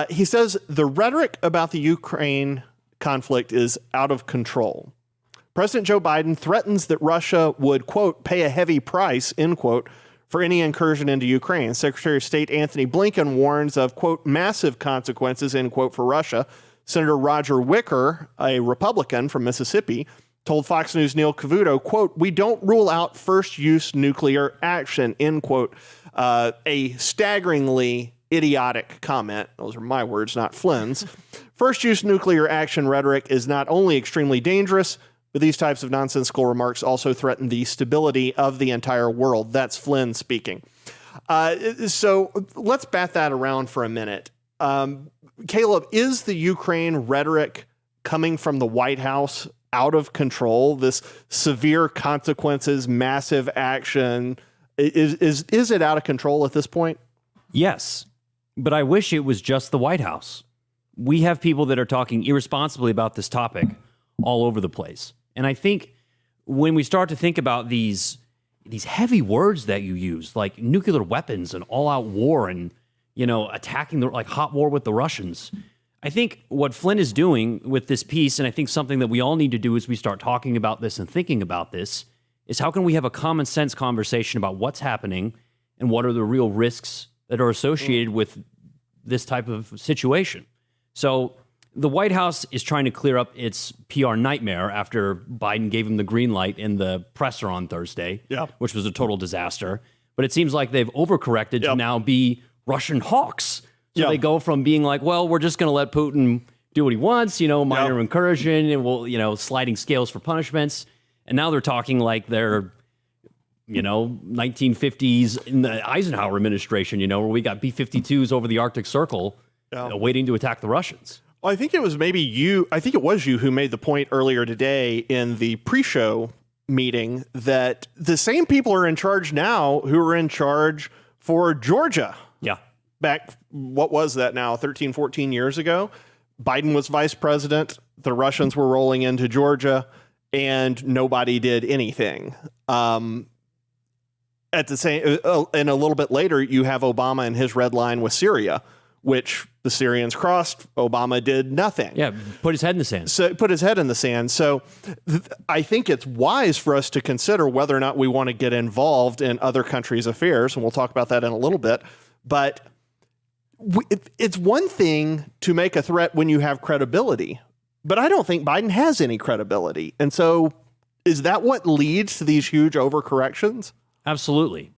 He says the rhetoric about the Ukraine conflict is out of control. President Joe Biden threatens that Russia would, quote, pay a heavy price, end quote, for any incursion into Ukraine. Secretary of State Anthony Blinken warns of, quote, massive consequences, end quote, for Russia. Senator Roger Wicker, a Republican from Mississippi, told Fox News' Neil Cavuto, quote, we don't rule out first-use nuclear action, end quote. A staggeringly idiotic comment. Those are my words, not Flynn's. First-use nuclear action rhetoric is not only extremely dangerous, but these types of nonsensical remarks also threaten the stability of the entire world. That's Flynn speaking. So let's bat that around for a minute. Caleb, is the Ukraine rhetoric coming from the White House out of control? This severe consequences, massive action, is it out of control at this point? Yes, but I wish it was just the White House. We have people that are talking irresponsibly about this topic all over the place. And I think when we start to think about these heavy words that you use, like nuclear weapons and all-out war and, you know, attacking like hot war with the Russians, I think what Flynn is doing with this piece, and I think something that we all need to do as we start talking about this and thinking about this, is how can we have a common sense conversation about what's happening and what are the real risks that are associated with this type of situation. So the White House is trying to clear up its PR nightmare after Biden gave him the green light in the presser on Thursday, which was a total disaster. But it seems like they've overcorrected to now be Russian hawks. So they go from being like, well, we're just going to let Putin do what he wants, you know, minor incursion, and we'll, you know, sliding scales for punishments. And now they're talking like they're, you know, 1950s in the Eisenhower administration, you know, where we got B-52s over the Arctic Circle waiting to attack the Russians. Well, I think it was maybe you, I think it was you who made the point earlier today in the pre-show meeting that the same people are in charge now who are in charge for Georgia. Yeah. Back, what was that now, 13, 14 years ago? Biden was vice president. The Russians were rolling into Georgia, and nobody did anything. At the same, and a little bit later, you have Obama and his red line with Syria, which the Syrians crossed. Obama did nothing. Yeah, put his head in the sand. So put his head in the sand. So I think it's wise for us to consider whether or not we want to get involved in other countries' affairs, and we'll talk about that in a little bit. But it's one thing to make a threat when you have credibility, but I don't think Biden has any credibility. And so is that what leads to these huge overcorrections? Absolutely.